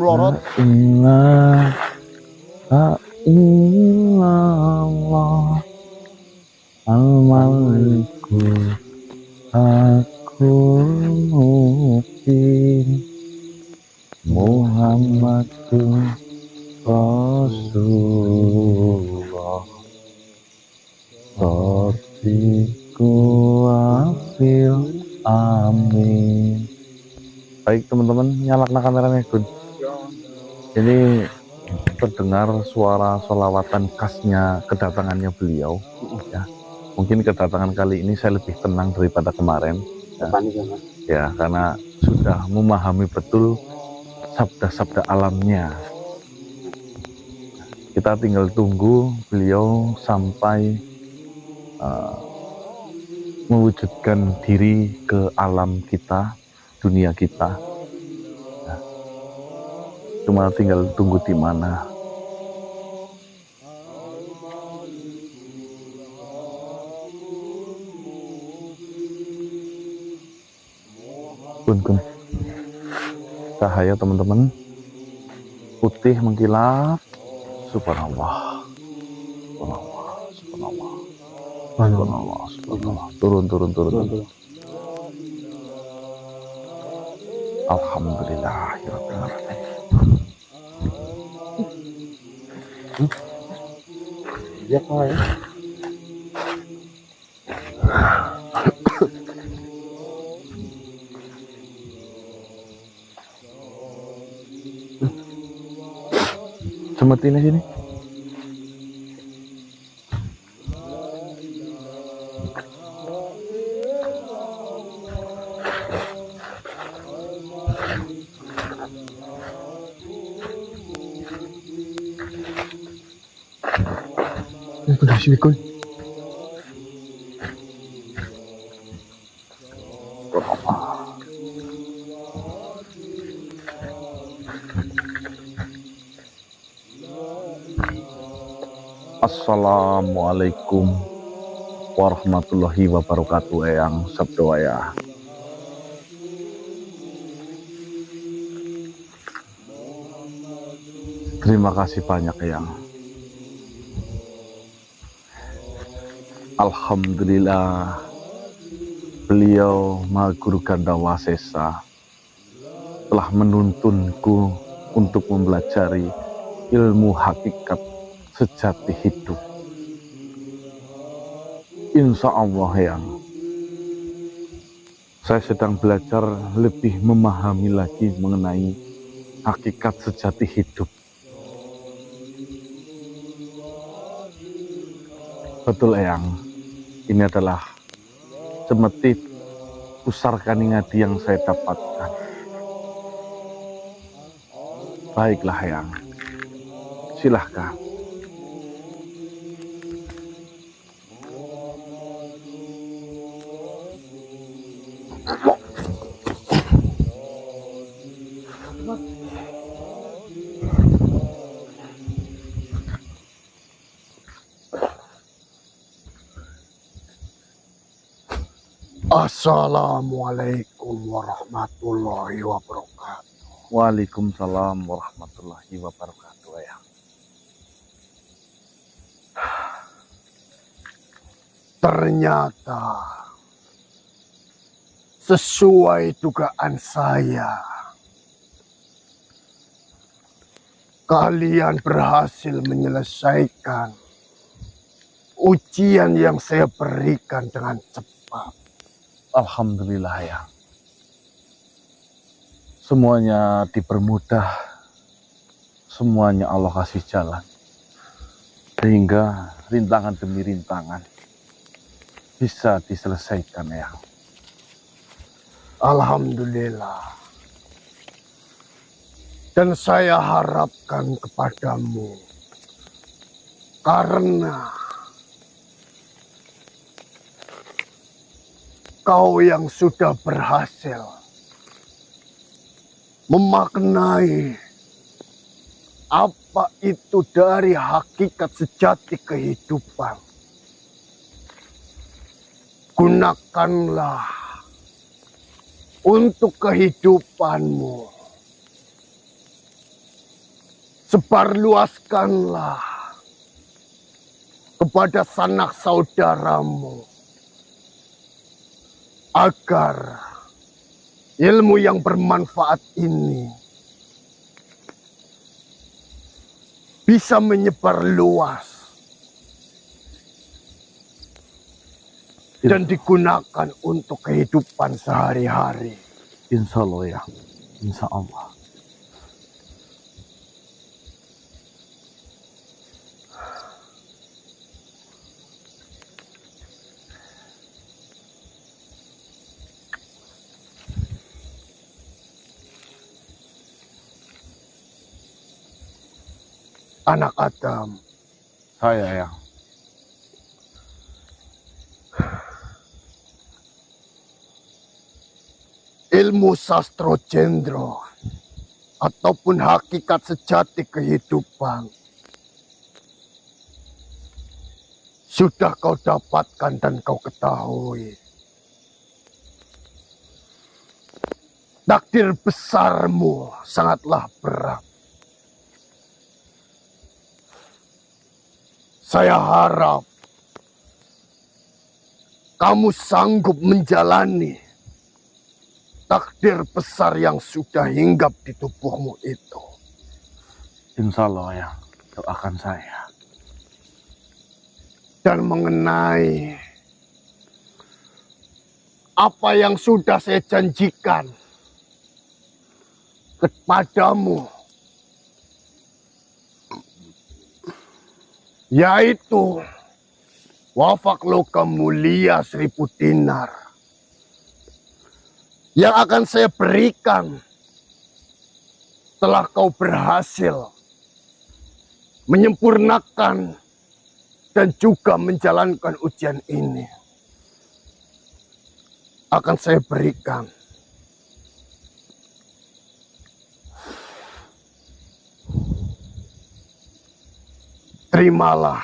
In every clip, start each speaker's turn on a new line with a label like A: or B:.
A: La
B: Melorot.
A: ilaha illallah al-malikul hakul mubin Muhammadun Rasulullah Shodiqu wafil amin. Baik teman-teman, nyalakan kameranya Gun. Ini terdengar suara sholawatan khasnya kedatangannya beliau ya. Mungkin kedatangan kali ini saya lebih tenang daripada kemarin ya, karena sudah memahami betul sabda-sabda alamnya. Kita tinggal tunggu beliau sampai mewujudkan diri ke alam kita, dunia kita. Cuma tinggal tunggu di mana. Kun. Cahaya teman-teman putih mengkilap. Subhanallah. Subhanallah. Subhanallah. Subhanallah. Subhanallah. Turun. Alhamdulillahirrahmanirrahim.
B: Ya kaya.
A: Semetin sini. Udah sini Kun. Assalamualaikum warahmatullahi wabarakatuh. Eyang sabdo ya. Terima kasih banyak Eyang. Alhamdulillah beliau Maha Guru Ganda Wasesa telah menuntunku untuk mempelajari ilmu hakikat sejati hidup. Insya Allah yang saya sedang belajar lebih memahami lagi mengenai hakikat sejati hidup. Betul Eyang, ini adalah semetit pusar kaningadi yang saya dapatkan. Baiklah Eyang, silahkan.
B: Assalamualaikum warahmatullahi wabarakatuh.
A: Waalaikumsalam warahmatullahi wabarakatuh ya.
B: Ternyata sesuai dugaan saya, kalian berhasil menyelesaikan ujian yang saya berikan dengan cepat.
A: Alhamdulillah ya. Semuanya dipermudah, semuanya Allah kasih jalan, sehingga rintangan demi rintangan bisa diselesaikan ya.
B: Alhamdulillah. Dan saya harapkan kepadamu, karena kau yang sudah berhasil memaknai apa itu dari hakikat sejati kehidupan. Gunakanlah untuk kehidupanmu. sebarluaskanlah kepada sanak saudaramu agar ilmu yang bermanfaat ini bisa menyebar luas dan digunakan untuk kehidupan sehari-hari.
A: Insya Allah ya, insya Allah.
B: Anak Adam,
A: Saya ya.
B: ilmu sastro jendro ataupun hakikat sejati kehidupan sudah kau dapatkan dan kau ketahui. Takdir besarmu sangatlah berat. Saya harap kamu sanggup menjalani takdir besar yang sudah hinggap di tubuhmu itu.
A: Insya Allah ya, doakan saya.
B: Dan mengenai apa yang sudah saya janjikan kepadamu, yaitu wafak loka mulia 1000 dinar yang akan saya berikan setelah kau berhasil menyempurnakan dan juga menjalankan ujian ini. Akan saya berikan terimalah.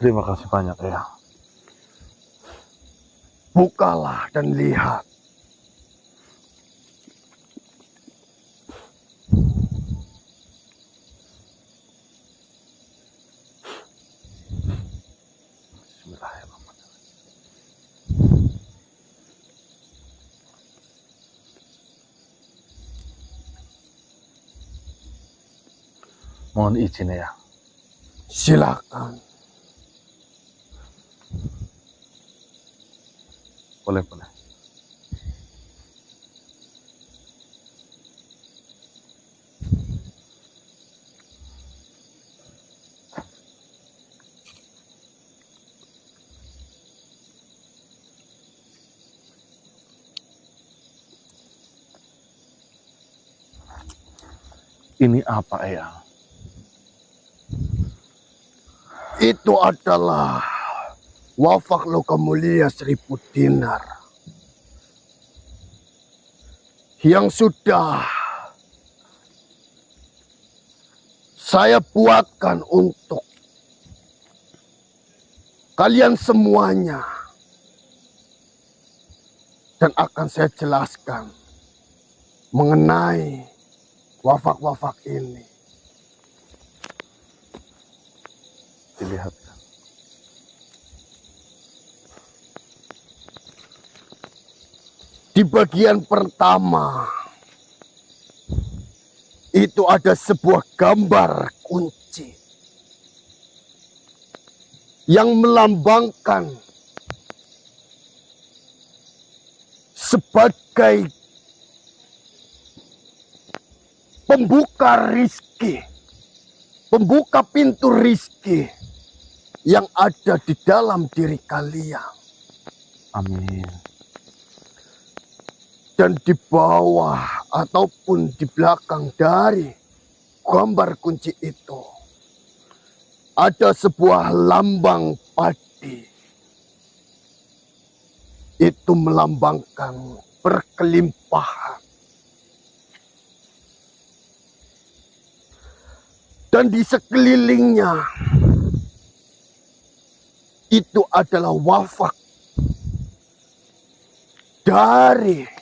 A: Terima kasih banyak ya.
B: Bukalah dan lihat.
A: Bismillahirrahmanirrahim. Mohon izin ya.
B: Silakan.
A: Boleh, boleh. Ini apa ya?
B: Itu adalah wafak loka mulia 1000 dinar yang sudah saya buatkan untuk kalian semuanya, dan akan saya jelaskan mengenai wafak-wafak ini.
A: Dilihat.
B: Di bagian pertama itu ada sebuah gambar kunci yang melambangkan sebagai pembuka rizki, pembuka pintu rizki yang ada di dalam diri kalian.
A: Amin.
B: Dan di bawah ataupun di belakang dari gambar kunci itu ada sebuah lambang padi. Itu melambangkan berkelimpahan. Dan di sekelilingnya itu adalah wafak dari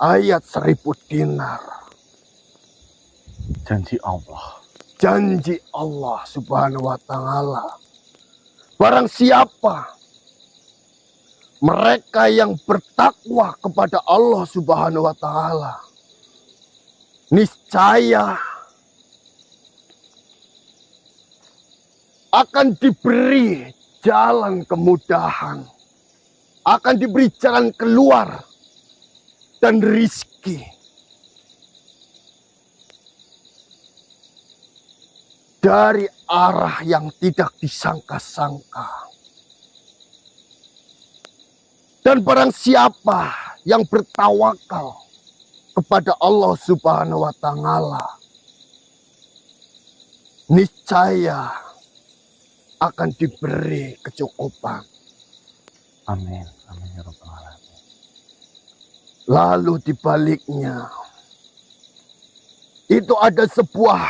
B: ayat 1000 dinar.
A: Janji Allah.
B: Janji Allah Subhanahu wa Ta'ala. Barang siapa mereka yang bertakwa kepada Allah Subhanahu wa Ta'ala, niscaya akan diberi jalan kemudahan, akan diberi jalan keluar dan rizki. Dari arah yang tidak disangka-sangka. Dan barang siapa yang bertawakal kepada Allah Subhanahu wa Ta'ala, niscaya akan diberi kecukupan.
A: Amin. Amin ya Rabbal Alamin.
B: Lalu dibaliknya, itu ada sebuah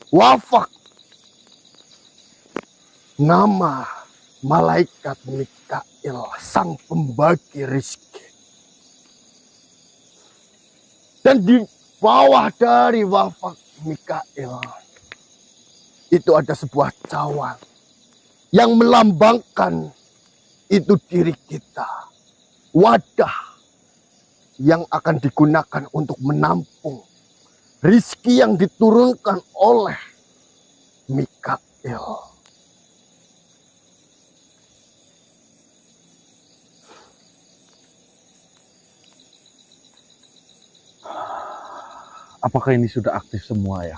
B: wafak. Nama malaikat Mikail, sang pembagi rizki. Dan di bawah dari wafak Mikail, itu ada sebuah cawan yang melambangkan itu diri kita. Wadah yang akan digunakan untuk menampung rizki yang diturunkan oleh Mikail.
A: Apakah ini sudah aktif semua ya?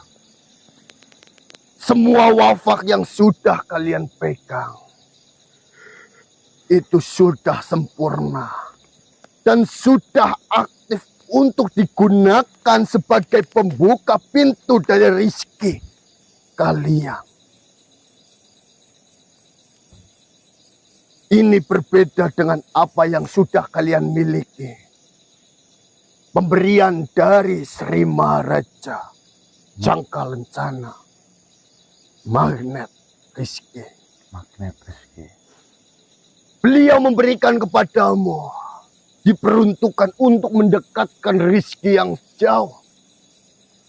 B: Semua wafak yang sudah kalian pegang itu sudah sempurna dan sudah aktif untuk digunakan sebagai pembuka pintu dari rizki kalian. Ini berbeda dengan apa yang sudah kalian miliki. Pemberian dari Sri Maharaja, jangka lencana, magnet rizki.
A: Magnet rizki.
B: Beliau memberikan kepadamu, diperuntukkan untuk mendekatkan rizki yang jauh,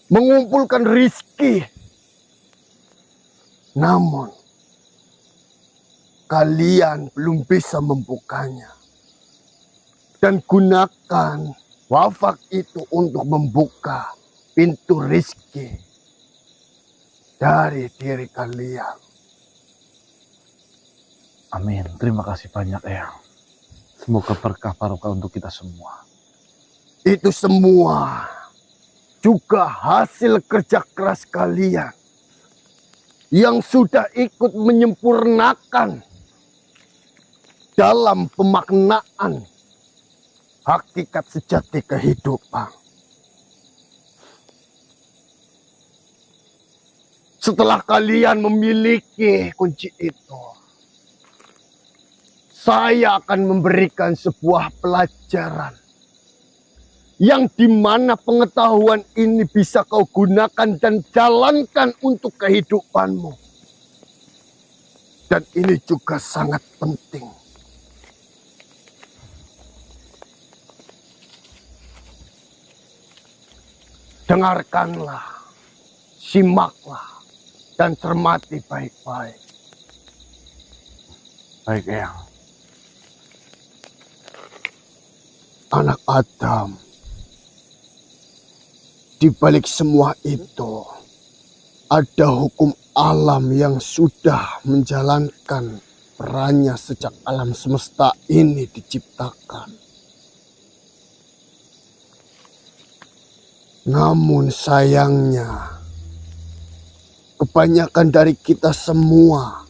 B: mengumpulkan rizki. Namun, kalian belum bisa membukanya. Dan gunakan wafak itu untuk membuka pintu rizki dari diri kalian.
A: Amin. Terima kasih banyak ya. Semoga berkah barokah untuk kita semua.
B: Itu semua juga hasil kerja keras kalian yang sudah ikut menyempurnakan dalam pemaknaan hakikat sejati kehidupan. Setelah kalian memiliki kunci itu, saya akan memberikan sebuah pelajaran yang dimana pengetahuan ini bisa kau gunakan dan jalankan untuk kehidupanmu. Dan ini juga sangat penting. Dengarkanlah, simaklah, dan cermati baik-baik.
A: Baik ya.
B: Anak Adam, di balik semua itu, ada hukum alam yang sudah menjalankan perannya sejak alam semesta ini diciptakan. Namun sayangnya, kebanyakan dari kita semua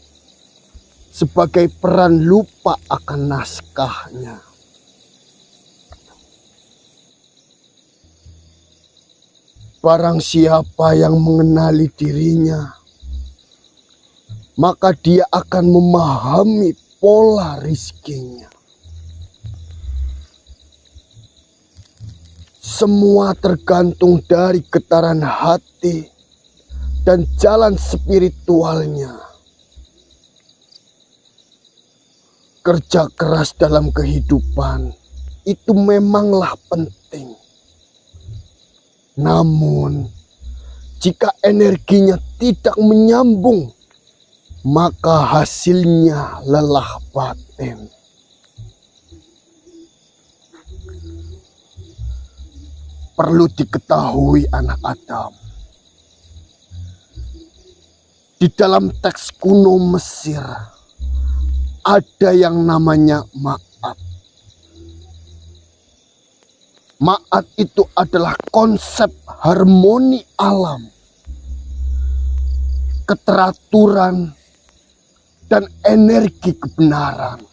B: sebagai peran lupa akan naskahnya. Barang siapa yang mengenali dirinya, maka dia akan memahami pola rizkinya. Semua tergantung dari getaran hati dan jalan spiritualnya. Kerja keras dalam kehidupan itu memanglah penting. Namun, jika energinya tidak menyambung, maka hasilnya lelah batin. Perlu diketahui anak Adam, di dalam teks kuno Mesir ada yang namanya ma'at. Ma'at itu adalah konsep harmoni alam, keteraturan, dan energi kebenaran.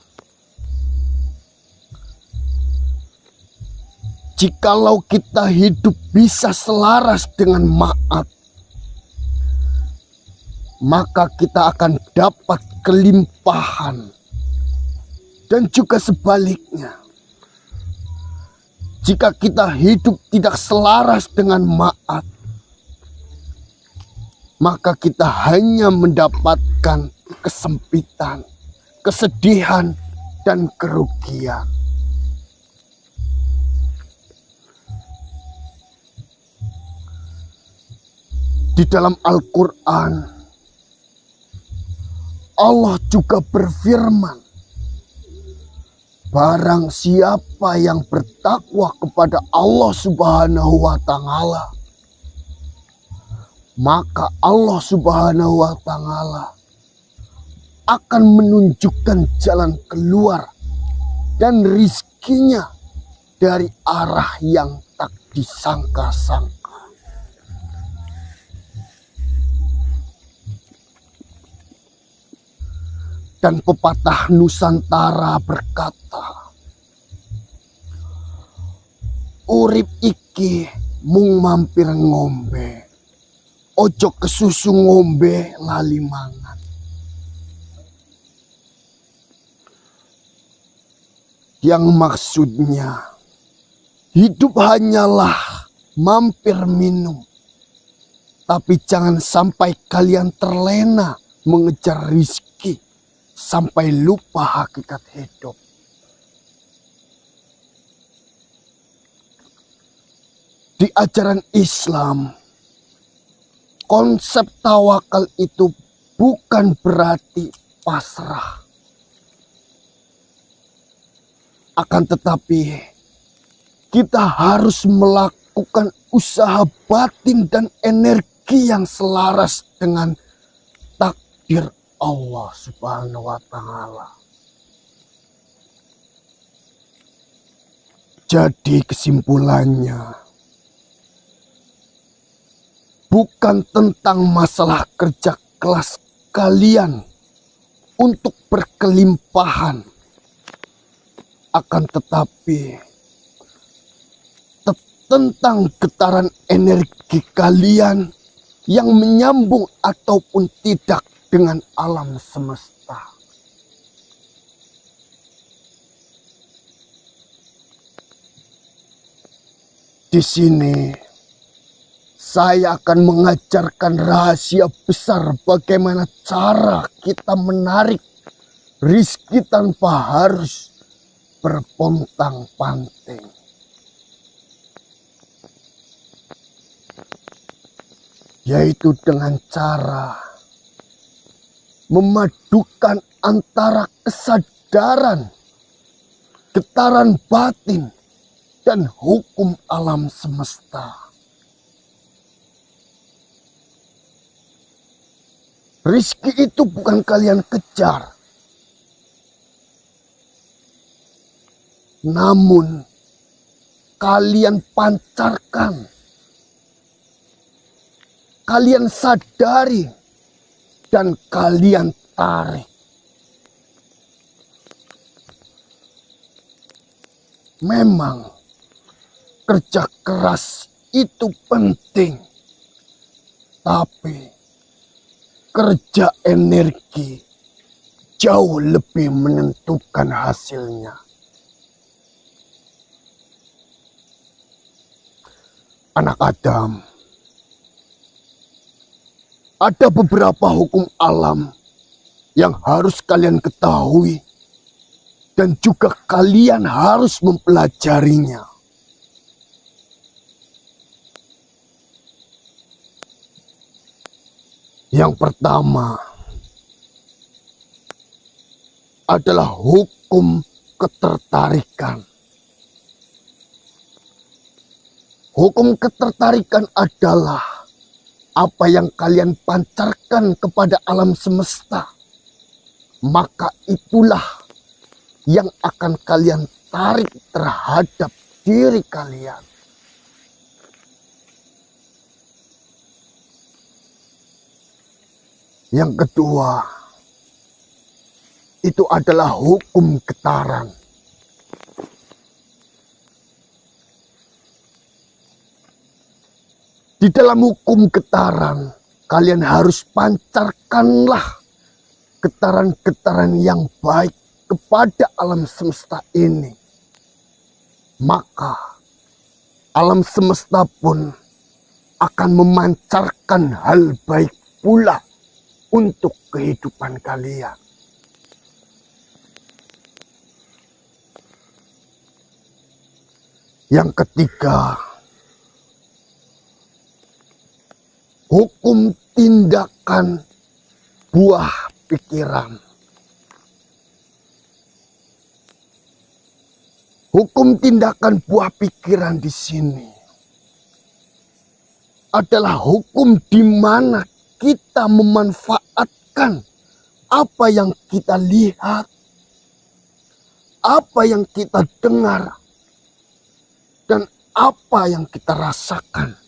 B: Jikalau kita hidup bisa selaras dengan ma'at, maka kita akan dapat kelimpahan. Dan juga sebaliknya, jika kita hidup tidak selaras dengan ma'at, maka kita hanya mendapatkan kesempitan, kesedihan, dan kerugian. Di dalam Al-Quran, Allah juga berfirman, barang siapa yang bertakwa kepada Allah Subhanahu wa Ta'ala, maka Allah Subhanahu wa Ta'ala akan menunjukkan jalan keluar dan rizkinya dari arah yang tak disangka-sangka. Dan pepatah Nusantara berkata, urip iki mung mampir ngombe, ojo kesusu ngombe lali mangan. Yang maksudnya, hidup hanyalah mampir minum. Tapi jangan sampai kalian terlena mengejar rizki sampai lupa hakikat hidup. Di ajaran Islam, konsep tawakal itu bukan berarti pasrah. Akan tetapi, kita harus melakukan usaha batin dan energi yang selaras dengan takdir Allah Subhanahu wa Ta'ala. Jadi kesimpulannya, bukan tentang masalah kerja kelas kalian untuk berkelimpahan, akan tetapi tentang getaran energi kalian yang menyambung ataupun tidak dengan alam semesta. Di sini saya akan mengajarkan rahasia besar bagaimana cara kita menarik rizki tanpa harus berpontang-panting. Yaitu dengan cara memadukan antara kesadaran, getaran batin, dan hukum alam semesta. Rizki itu bukan kalian kejar, namun kalian pancarkan, kalian sadari, dan kalian tarik. Memang kerja keras itu penting, tapi kerja energi jauh lebih menentukan hasilnya. Anak Adam, ada beberapa hukum alam yang harus kalian ketahui dan juga kalian harus mempelajarinya. Yang pertama adalah hukum ketertarikan. Hukum ketertarikan adalah apa yang kalian pancarkan kepada alam semesta, maka itulah yang akan kalian tarik terhadap diri kalian. Yang kedua, itu adalah hukum getaran. Di dalam hukum getaran, kalian harus pancarkanlah getaran-getaran yang baik kepada alam semesta ini. Maka alam semesta pun akan memancarkan hal baik pula untuk kehidupan kalian. Yang ketiga, hukum tindakan buah pikiran. Hukum tindakan buah pikiran di sini adalah hukum di mana kita memanfaatkan apa yang kita lihat, apa yang kita dengar, dan apa yang kita rasakan,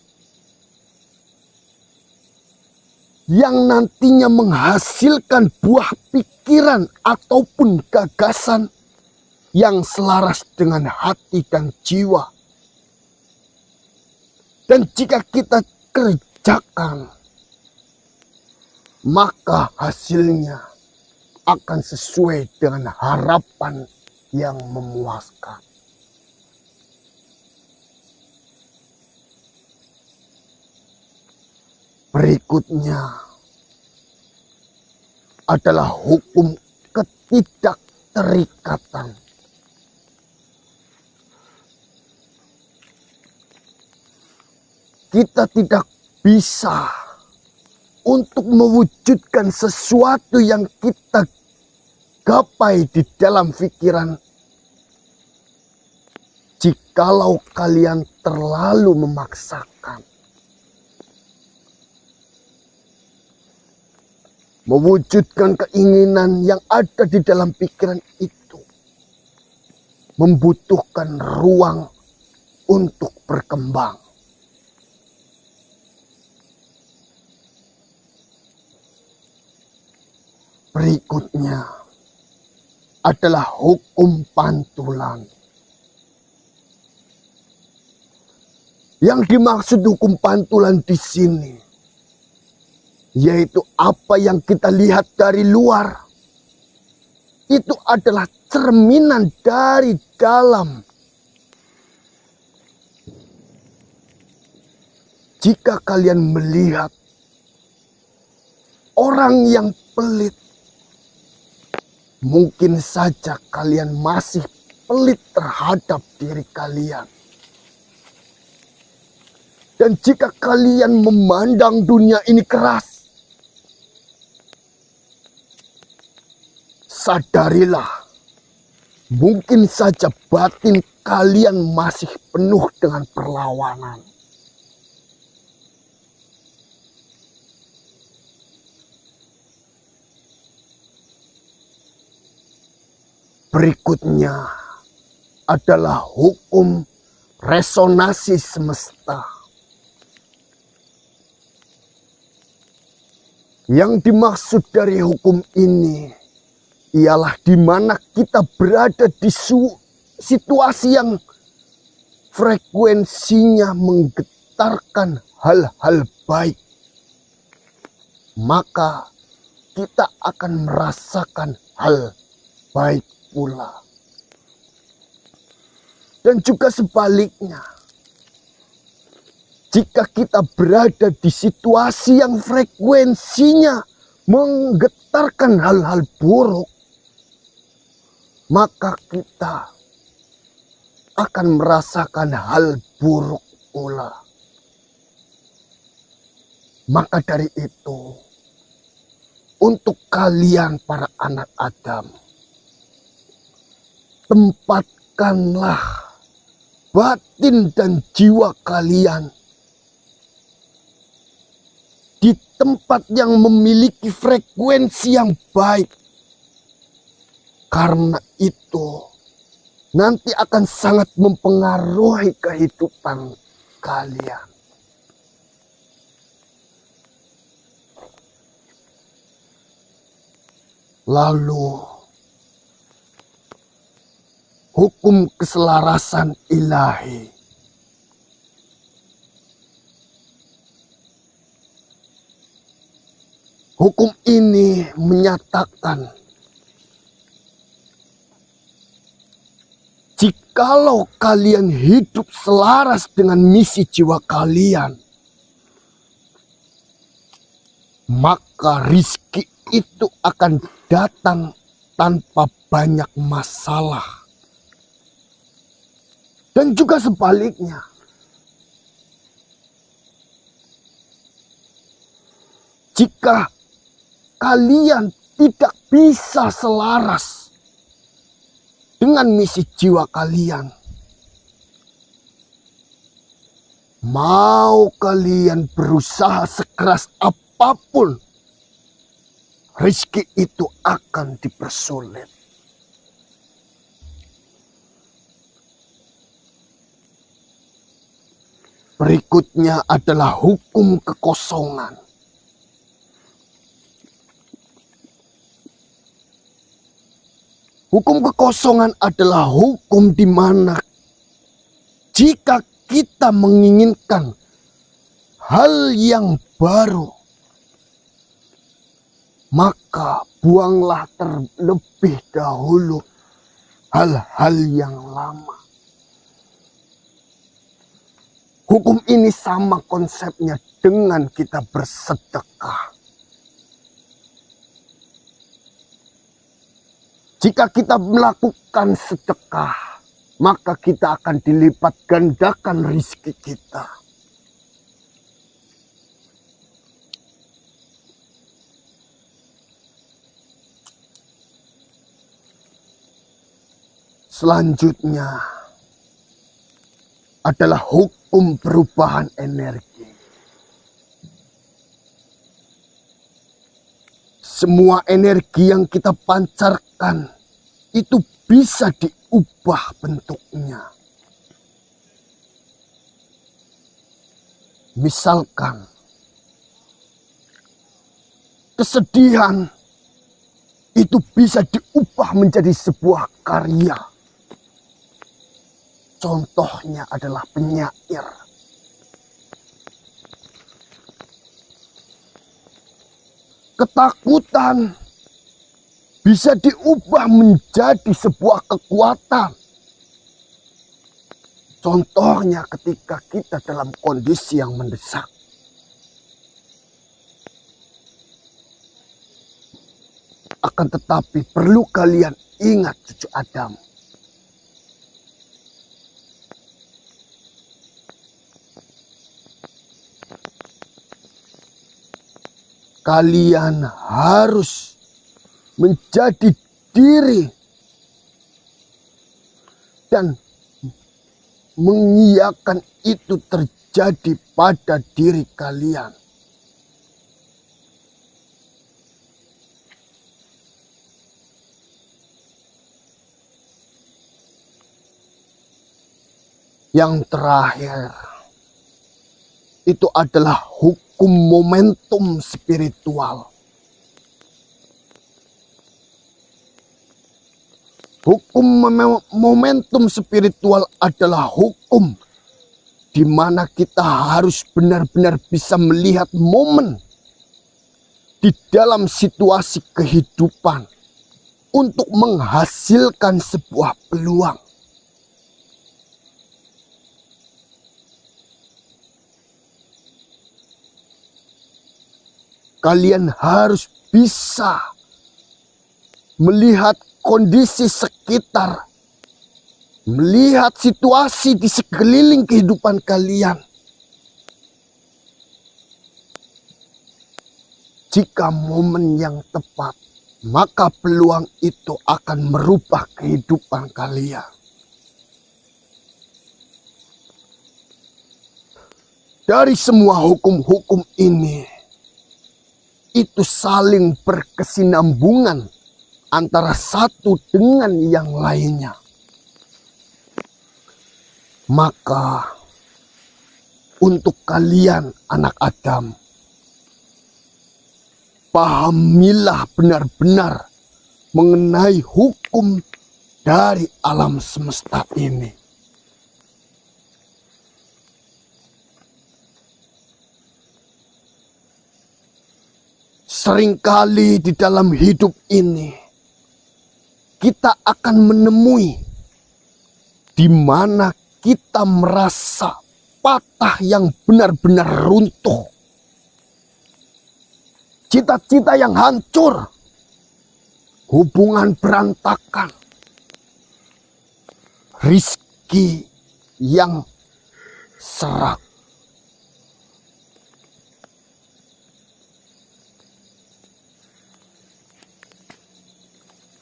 B: yang nantinya menghasilkan buah pikiran ataupun gagasan yang selaras dengan hati dan jiwa. Dan jika kita kerjakan, maka hasilnya akan sesuai dengan harapan yang memuaskan. Berikutnya adalah hukum ketidakterikatan. Kita tidak bisa untuk mewujudkan sesuatu yang kita gapai di dalam pikiran jikalau kalian terlalu memaksakan. Mewujudkan keinginan yang ada di dalam pikiran itu membutuhkan ruang untuk berkembang. Berikutnya adalah hukum pantulan. Yang dimaksud hukum pantulan di sini yaitu apa yang kita lihat dari luar itu adalah cerminan dari dalam. Jika kalian melihat orang yang pelit, mungkin saja kalian masih pelit terhadap diri kalian. Dan jika kalian memandang dunia ini keras, sadarilah, mungkin saja batin kalian masih penuh dengan perlawanan. Berikutnya adalah hukum resonansi semesta. Yang dimaksud dari hukum ini ialah di mana kita berada di situasi yang frekuensinya menggetarkan hal-hal baik. Maka kita akan merasakan hal baik pula. Dan juga sebaliknya, jika kita berada di situasi yang frekuensinya menggetarkan hal-hal buruk, maka kita akan merasakan hal buruk pula. Maka dari itu, untuk kalian para anak Adam. Tempatkanlah batin dan jiwa kalian di tempat yang memiliki frekuensi yang baik. Karena itu nanti akan sangat mempengaruhi kehidupan kalian. Lalu hukum keselarasan ilahi. Hukum ini menyatakan jikalau kalian hidup selaras dengan misi jiwa kalian, maka rizki itu akan datang tanpa banyak masalah. Dan juga sebaliknya. Jika kalian tidak bisa selaras dengan misi jiwa kalian, mau kalian berusaha sekeras apapun, rezeki itu akan dipersulit. Berikutnya adalah hukum kekosongan. Hukum kekosongan adalah hukum di mana jika kita menginginkan hal yang baru, maka buanglah terlebih dahulu hal-hal yang lama. Hukum ini sama konsepnya dengan kita bersedekah. Jika kita melakukan sedekah, maka kita akan dilipat gandakan rezeki kita. Selanjutnya adalah hukum perubahan energi. Semua energi yang kita pancarkan itu bisa diubah bentuknya. Misalkan kesedihan itu bisa diubah menjadi sebuah karya. Contohnya adalah penyair. Ketakutan bisa diubah menjadi sebuah kekuatan. Contohnya ketika kita dalam kondisi yang mendesak. Akan tetapi perlu kalian ingat cucu Adam. Kalian harus menjadi diri dan mengiyakan itu terjadi pada diri kalian. Yang terakhir itu adalah hukum momentum spiritual. Hukum momentum spiritual adalah hukum di mana kita harus benar-benar bisa melihat momen di dalam situasi kehidupan untuk menghasilkan sebuah peluang. Kalian harus bisa melihat kondisi sekitar, melihat situasi di sekeliling kehidupan kalian. jika momen yang tepat, maka peluang itu akan merubah kehidupan kalian. Dari semua hukum-hukum ini, itu saling berkesinambungan antara satu dengan yang lainnya. Maka untuk kalian anak Adam, pahamilah benar-benar mengenai hukum dari alam semesta ini. Seringkali di dalam hidup ini, kita akan menemui di mana kita merasa patah yang benar-benar runtuh. Cita-cita yang hancur, hubungan berantakan, rizki yang serak.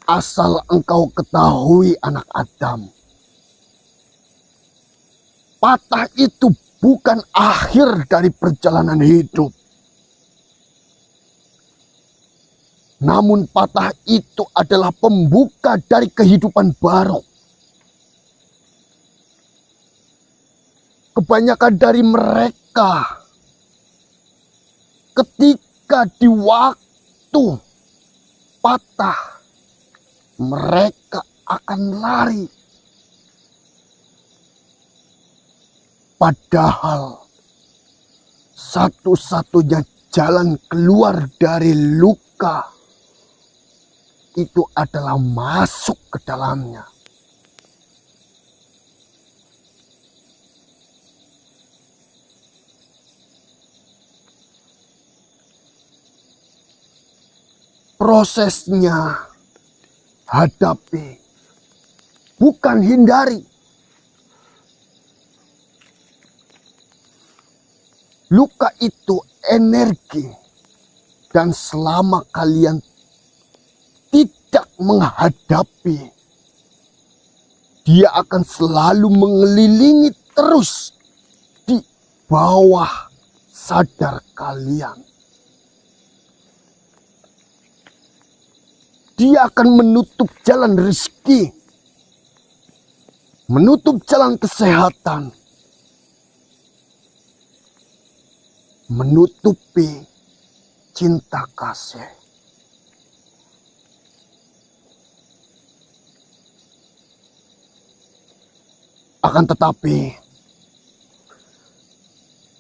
B: Asal engkau ketahui anak Adam, patah itu bukan akhir dari perjalanan hidup. Namun patah itu adalah pembuka dari kehidupan baru. Kebanyakan dari mereka ketika di waktu patah, mereka akan lari. Padahal satu-satunya jalan keluar dari luka itu adalah masuk ke dalamnya. Prosesnya hadapi, bukan hindari. Luka itu energi, dan selama kalian tidak menghadapi, dia akan selalu mengelilingi terus di bawah sadar kalian. Dia akan menutup jalan rezeki, menutup jalan kesehatan, menutupi cinta kasih. Akan tetapi,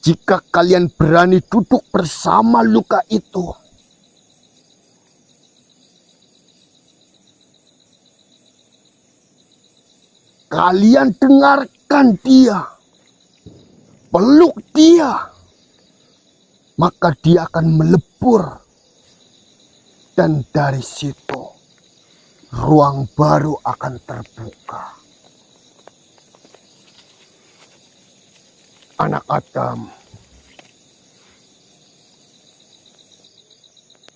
B: jika kalian berani duduk bersama luka itu, kalian dengarkan dia, peluk dia, maka dia akan melebur. Dan dari situ, ruang baru akan terbuka. Anak Adam,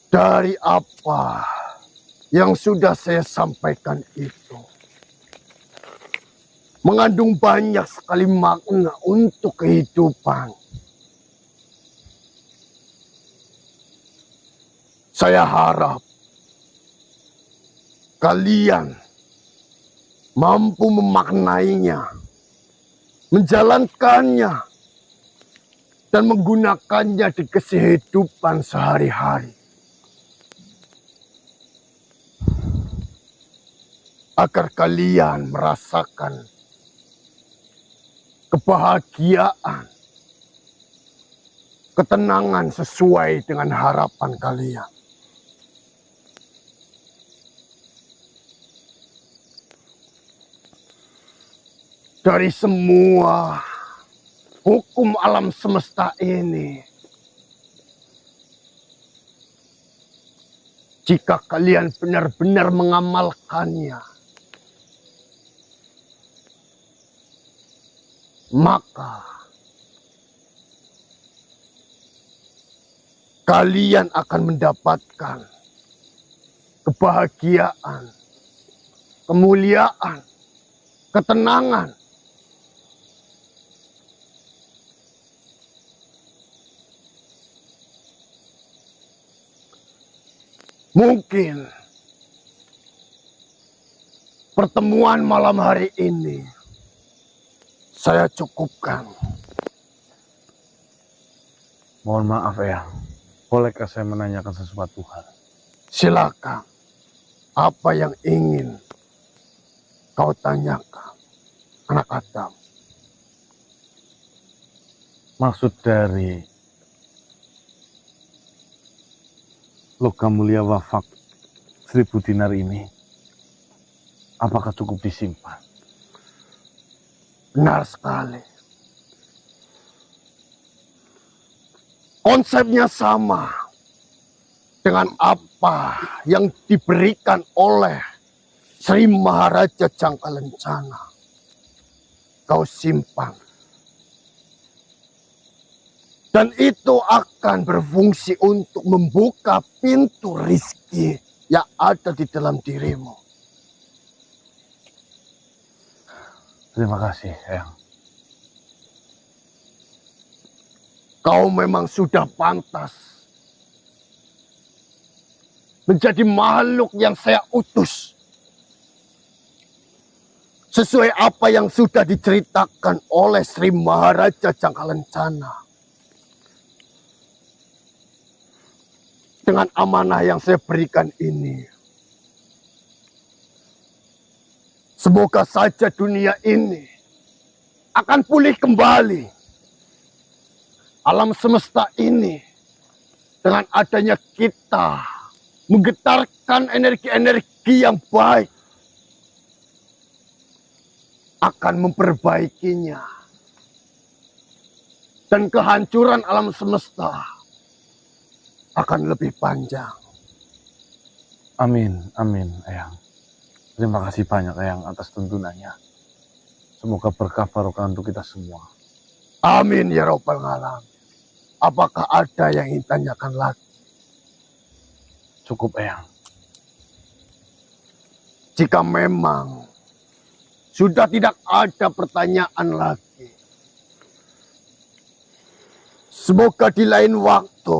B: dari apa yang sudah saya sampaikan itu, mengandung banyak sekali makna untuk kehidupan. Saya harap kalian mampu memaknainya, menjalankannya, dan menggunakannya di kehidupan sehari-hari. Agar kalian merasakan kebahagiaan, ketenangan sesuai dengan harapan kalian. Dari semua hukum alam semesta ini, jika kalian benar-benar mengamalkannya, maka kalian akan mendapatkan kebahagiaan, kemuliaan, ketenangan. Mungkin pertemuan malam hari ini saya cukupkan.
A: Mohon maaf Eyang, bolehkah saya menanyakan sesuatu hal?
B: Silakan, apa yang ingin kau tanyakan, anak Adam?
A: Maksud dari logam mulia wafak 1000 dinar ini, apakah cukup disimpan?
B: Benar sekali. Konsepnya sama dengan apa yang diberikan oleh Sri Maharaja Jangkalencana. Kau simpan. Dan itu akan berfungsi untuk membuka pintu rizki yang ada di dalam dirimu.
A: Terima kasih Eyang.
B: Kau memang sudah pantas menjadi makhluk yang saya utus. Sesuai apa yang sudah diceritakan oleh Sri Maharaja Jangkalencana. Dengan amanah yang saya berikan ini, semoga saja dunia ini akan pulih kembali. Alam semesta ini dengan adanya kita menggetarkan energi-energi yang baik akan memperbaikinya. Dan kehancuran alam semesta akan lebih panjang.
A: Amin, amin Eyang. Terima kasih banyak Eyang atas tuntunannya. Semoga berkah barokah untuk kita semua.
B: Amin ya Rabbal Alamin. Apakah ada yang ingin tanyakan lagi?
A: Cukup Eyang.
B: Jika memang sudah tidak ada pertanyaan lagi, semoga di lain waktu,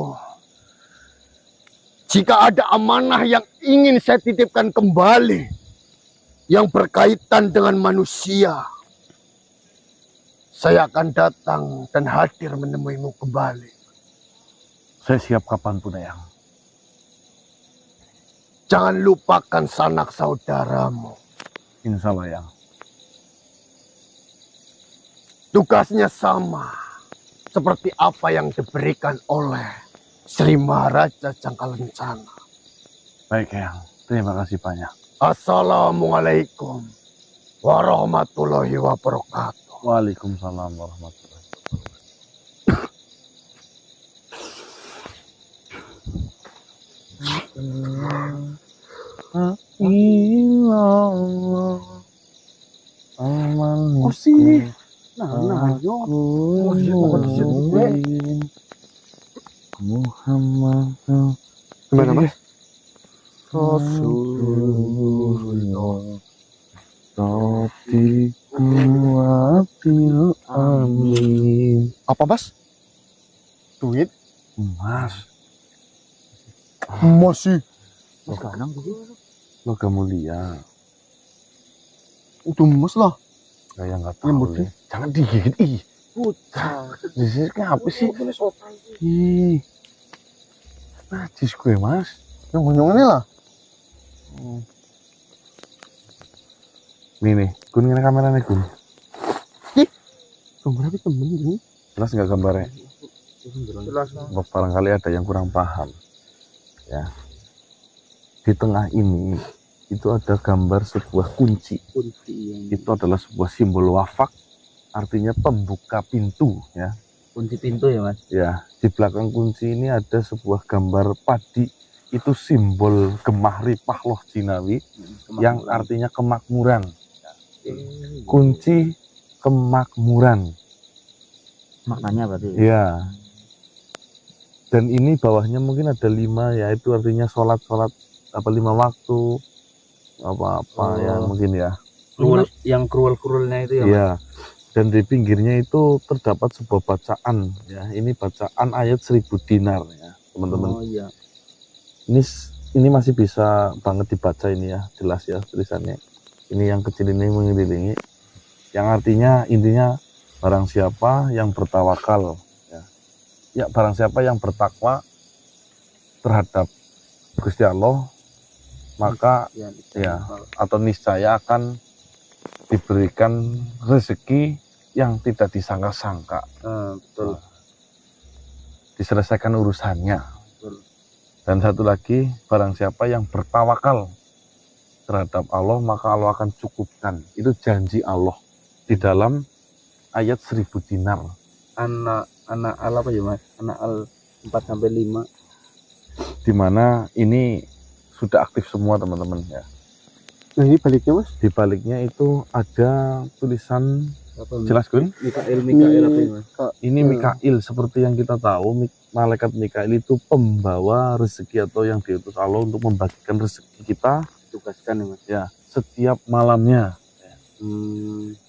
B: jika ada amanah yang ingin saya titipkan kembali, yang berkaitan dengan manusia, saya akan datang dan hadir menemuimu kembali.
A: Saya siap kapanpun Eyang.
B: Jangan lupakan sanak saudaramu.
A: Insya Allah Eyang.
B: Tugasnya sama seperti apa yang diberikan oleh Sri Maharaja Jangkalencana.
A: Baik Eyang, terima kasih banyak.
B: Assalamualaikum warahmatullahi wabarakatuh.
A: Waalaikumsalam warahmatullahi wabarakatuh.
B: Oh sih,
A: Muhammad
B: gimana mas?
A: Rasulullah Sotiqatil amin.
B: Apa mas? Duit?
A: Mas,
B: Masih.
A: logam mulia.
B: Itu mas lah.
A: Kayak nggak
B: Yang
A: tahu
B: putih.
A: deh. Jangan digigit. Ih, di sini kayak apa sih? Ih, najis gue mas.
B: Yang gonyong ini lah.
A: Nih, Gun, ini kameranya Gun.
B: Berapa temen ini?
A: Jelas nggak gambarnya?
B: Jelas.
A: Barangkali ada yang kurang paham. Ya, di tengah ini itu ada gambar sebuah kunci. Itu adalah sebuah simbol wafak, artinya pembuka pintu. Ya,
C: Kunci pintu ya mas?
A: ya. Di belakang kunci ini ada sebuah gambar padi. Itu simbol gemah ripah loh Jinawi, yang artinya kemakmuran. Kunci kemakmuran.
C: Maknanya berarti?
A: Ya. Dan ini bawahnya mungkin ada 5, ya itu artinya sholat 5 waktu apa ya mungkin ya.
C: Yang kruel-krulnya itu ya.
A: Iya. Dan di pinggirnya itu terdapat sebuah bacaan ya. Ini bacaan ayat 1000 dinar ya, teman-teman.
C: Oh iya.
A: Ini masih bisa banget dibaca ini ya, jelas ya tulisannya. Ini yang kecil ini mengelilingi, yang artinya intinya barang siapa yang bertawakal ya barang siapa yang bertakwa terhadap Gusti Allah, maka ya atau niscaya akan diberikan rezeki yang tidak disangka-sangka.
C: Betul.
A: Diselesaikan urusannya.
C: Betul.
A: Dan satu lagi, barang siapa yang bertawakal terhadap Allah, maka Allah akan cukupkan. Itu janji Allah di dalam ayat 1000 dinar.
C: Anak al apa ya Mas? Anak al 4-5.
A: Dimana ini sudah aktif semua teman-teman ya.
B: Nah ini baliknya Mas?
A: Di baliknya itu ada tulisan, jelas Gun?
C: Mikail apa ya Mas?
A: Ini Mikail, seperti yang kita tahu, malaikat Mikail itu pembawa rezeki atau yang diutus Allah untuk membagikan rezeki kita.
C: Tugaskan ya Mas?
A: Ya, setiap malamnya.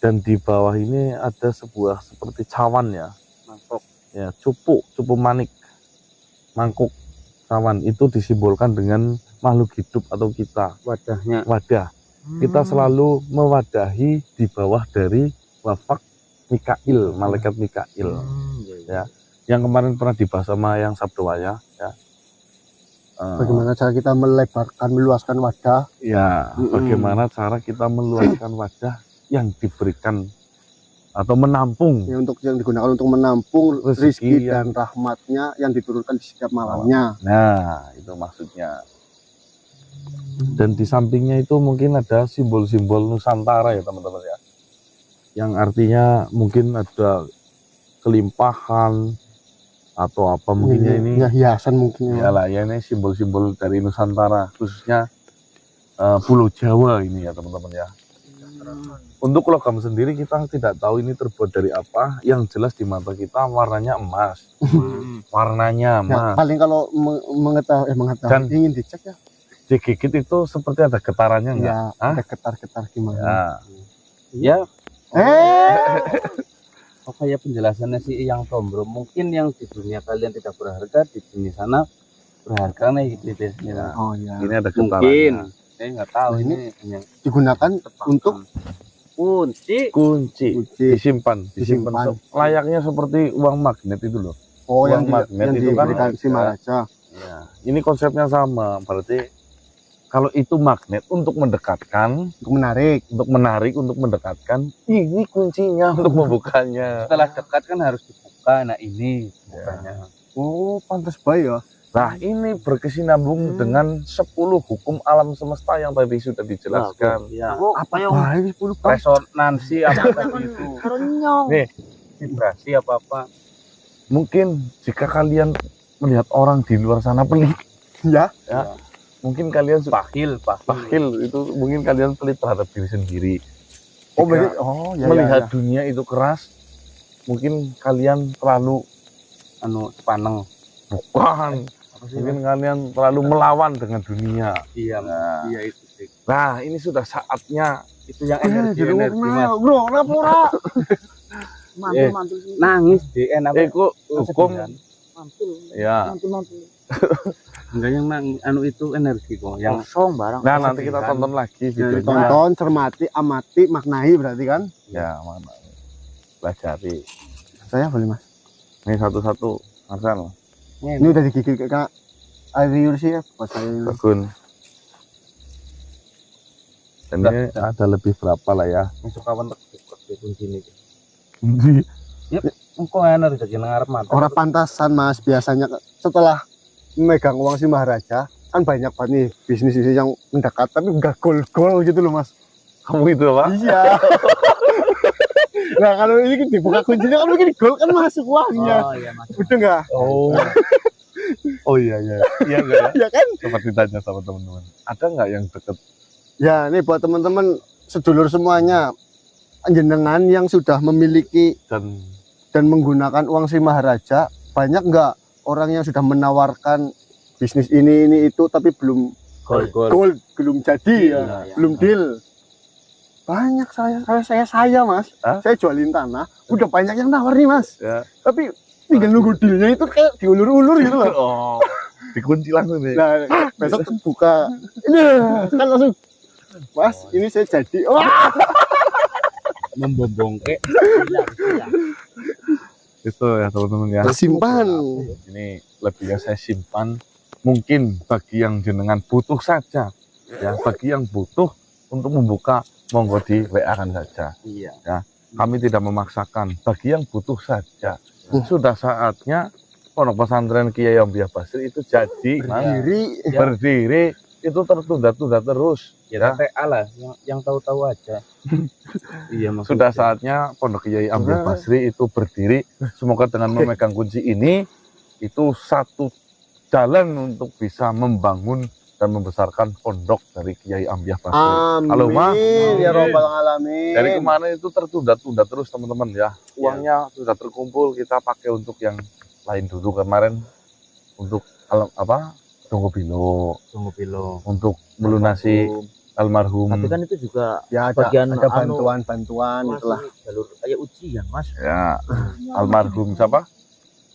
A: Dan di bawah ini ada sebuah seperti cawan ya,
C: mangkok
A: ya, cupu manik, mangkuk, cawan itu disimbolkan dengan makhluk hidup atau kita, wadah. Kita selalu mewadahi di bawah dari wafak Mikail, malaikat Mikail. Ya, yang kemarin pernah dibahas sama yang Sabdowaya ya.
B: Bagaimana cara kita meluaskan wadah?
A: Ya, bagaimana cara kita meluaskan wadah yang diberikan atau menampung
B: Ya, untuk yang digunakan untuk menampung rezeki
A: yang,
B: dan rahmatnya yang diturunkan di setiap malamnya.
A: Nah, itu maksudnya. Dan di sampingnya itu mungkin ada simbol-simbol Nusantara ya teman-teman ya. Yang artinya mungkin ada kelimpahan atau apa mungkin ini
B: ya hiasan mungkin
A: ya lah ya, ini simbol-simbol dari Nusantara khususnya Pulau Jawa ini ya teman-teman ya. Untuk logam sendiri kita tidak tahu ini terbuat dari apa, yang jelas di mata kita warnanya emas. Warnanya emas.
B: Ya, paling kalau mengetahui
A: dan
B: ingin dicek ya,
A: digigit itu seperti ada getarannya enggak?
B: Ya, ada getar-getar gimana
C: ya. Apa ya penjelasannya sih yang sombro, mungkin yang di dunia kalian tidak berharga, di dunia sana berharga nih gitu ya.
B: Oh ya,
A: ini ada getarannya.
C: Mungkin saya nggak tahu ini
B: digunakan untuk
A: kunci disimpan layaknya seperti uang magnet itu loh.
B: Oh,
A: uang
B: yang
A: magnet itu kan
B: si Maharaja.
A: Ya, ini konsepnya sama, berarti kalau itu magnet untuk mendekatkan, untuk menarik, untuk mendekatkan, ini kuncinya untuk membukanya.
C: Setelah dekat kan harus dibuka. Nah ini bukanya.
B: Oh, pantas baik ya.
A: Nah ini berkesinambung dengan 10 hukum alam semesta yang tadi sudah dijelaskan.
C: Ya.
B: Apa yang
C: resonansi apa tadi itu?
A: Nih,
C: vibrasi apa?
A: Mungkin jika kalian melihat orang di luar sana pelit, ya. Mungkin kalian
C: bakhil
A: itu mungkin kalian pelit terhadap diri sendiri.
B: Melihat
A: dunia itu keras, mungkin kalian terlalu
C: sepaneng.
A: Bukan. Mungkin kalian terlalu melawan dengan dunia.
C: Iya, iya itu sih.
A: Nah, ini sudah saatnya
C: itu yang energi Mas.
B: Bro, kenapa ora?
C: Mantul nangis di enak.
A: Kok hukum
C: mantul.
A: Ya.
C: Mantul. Enggak yang itu energi kok, yang
B: kosong barang.
A: Nah, nanti kita tonton lagi videonya.
B: Tonton, cermati, amati, maknai berarti kan?
A: Ya, mana? Pelajari.
B: Saya boleh Mas.
A: Ini satu-satu, Marcel.
B: Ini udah digigit Kak Ariur sih ya, buat saya ini.
A: Bagun. Dan ini ada lebih berapa lah ya?
C: Masuk kawan di kunci ini. Yep, engkau enak jadi ngarep mata.
B: Orang pantasan Mas, biasanya setelah memegang uang si Maharaja kan banyak banget nih bisnis yang mendekat tapi enggak gol-gol gitu loh Mas.
A: Kamu itu apa?
B: Iya. Nah kalau ini dibuka kuncinya kan mungkin gol kan masuk uangnya.
C: Oh iya Mas.
B: Betul nggak?
A: Oh iya enggak ya?
B: Ya kan?
A: Coba ditanya sama teman-teman. Ada nggak yang deket?
B: Ya ini buat teman-teman sedulur semuanya, jenengan yang sudah memiliki dan menggunakan uang si Maharaja, banyak nggak orang yang sudah menawarkan bisnis ini itu tapi belum gold, belum jadi ya, belum deal. Banyak saya Mas. Saya jualin tanah, udah banyak yang nawar nih Mas.
A: Ya.
B: Tapi tinggal nunggu dealnya itu kayak diulur-ulur gitu loh.
A: Oh, dikunci langsung nih.
B: Nah, besok buka. Ini kan langsung, Mas, ini saya jadi. Oh.
C: Membombongke.
A: Itu ya teman-teman ya.
B: Tersimpan.
A: Ini lebihnya saya simpan. Mungkin bagi yang jenengan butuh saja, ya bagi yang butuh untuk membuka, monggo di WA kan saja.
C: Iya.
A: Ya, kami tidak memaksakan. Bagi yang butuh saja. Sudah saatnya Pondok Pesantren Kiai Ambiah Basri itu jadi berdiri itu tertunda-tunda terus.
C: Ya, TA lah, yang tahu-tahu aja. Iya,
A: Sudah saatnya Pondok Kiai Ambiah Basri itu berdiri. Semoga dengan memegang kunci ini itu satu jalan untuk bisa membangun dan membesarkan pondok dari Kiai Ambiah Basri.
B: Amin ya robbal alamin.
A: Dari kemarin itu tertunda-tunda terus teman-teman ya. Uangnya sudah terkumpul, kita pakai untuk yang lain dulu kemarin, untuk Tunggu Bilo, untuk melunasi almarhum.
D: Tapi kan itu juga
B: Ya
D: bagian
B: ada bantuan-bantuan itulah.
D: jalur kayak ujian Mas.
A: Ya, almarhum siapa?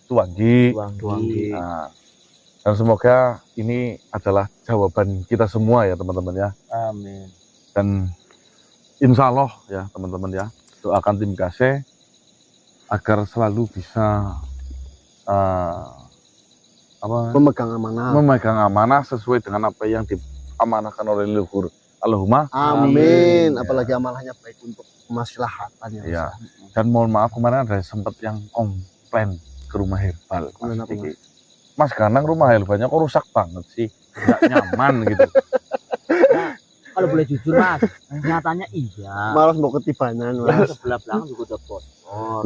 A: Tuanggi. Nah, dan semoga ini adalah jawaban kita semua ya teman-teman ya.
C: Amin.
A: Dan insya Allah ya teman-teman ya, doakan tim KC agar selalu bisa memegang amanah sesuai dengan apa yang diamanahkan oleh leluhur. Allahumma
B: Amin. Apalagi amalahnya baik untuk kemaslahatan
A: ya. Dan mohon maaf kemarin ada sempat yang komplain ke rumah herbal. Mas Ganang rumah herbalnya kok rusak banget sih, nggak nyaman gitu.
D: Nah, kalau boleh jujur Mas, nyatanya iya.
B: Malas mau ketibanan Mas.
D: Sebelah belakang juga udah kotor.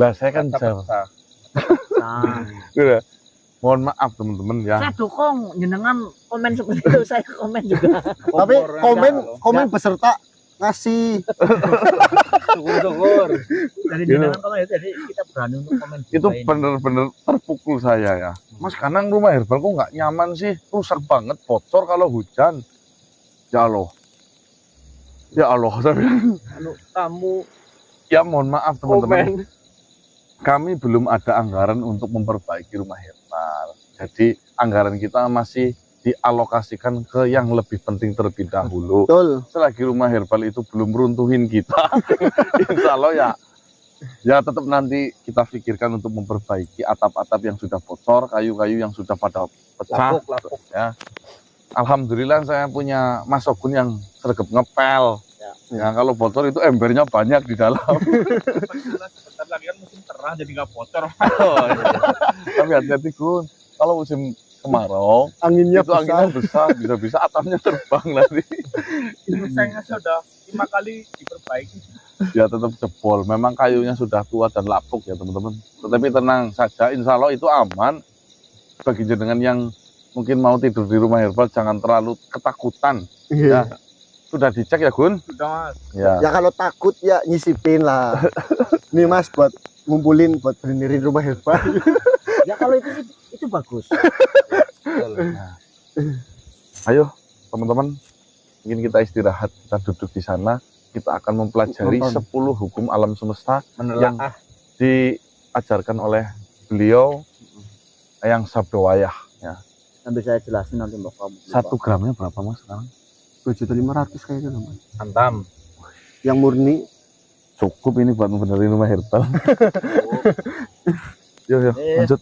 A: Lah saya kan jawab. Udah. Mohon maaf teman-teman ya.
D: Saya dukung jenengan komen seperti itu, saya komen juga.
B: Tapi komen beserta ngasih
D: syukur dari jenengan komen itu, jadi kita berani untuk komen.
A: Itu bener-bener terpukul saya ya. Mas Ganang rumah herbal kok nggak nyaman sih, rusak banget, bocor kalau hujan. Ya Allah saya bilang.
C: Kamu
A: Ya mohon maaf teman-teman. Kami belum ada anggaran untuk memperbaiki rumah herbal. Jadi anggaran kita masih dialokasikan ke yang lebih penting terlebih dahulu.
B: Betul.
A: Selagi rumah herbal itu belum runtuhin kita, insya Allah ya tetap nanti kita pikirkan untuk memperbaiki atap-atap yang sudah bocor, kayu-kayu yang sudah pada pecah.
C: lapuk.
A: Ya. Alhamdulillah saya punya Mas Ogun yang sergap ngepel. Ya, kalau bocor itu embernya banyak di dalam.
E: Sebentar lagi kan musim cerah jadi nggak bocor.
A: Tapi hati-hati Gun, kalau musim kemarau
B: Anginnya
A: itu anginnya besar, bisa-bisa atapnya terbang nanti.
E: Itu saya sudah 5 kali diperbaiki.
A: Ya tetap jebol, memang kayunya sudah tua dan lapuk ya teman-teman. Tetapi tenang saja, insya Allah itu aman. Bagi jenengan yang mungkin mau tidur di rumah herbal jangan terlalu ketakutan. Ya. Sudah dicek ya Gun?
E: Sudah Mas.
A: Ya.
B: Ya kalau takut ya nyisipin lah. Nih Mas buat ngumpulin buat benerin rumah herbal.
D: Ya kalau itu bagus.
A: Nah. Ayo teman-teman, mungkin kita istirahat, kita duduk di sana, kita akan mempelajari 10 hukum alam semesta yang diajarkan oleh beliau yang Sabdowayah. Ya.
D: Sambil saya jelasin nanti Mbak kamu.
A: 1 gramnya berapa Mas sekarang?
B: 7.500 kayaknya Mas.
C: Antam.
B: Yang murni
A: Cukup ini buat benerin rumah herbal. Yuk, lanjut.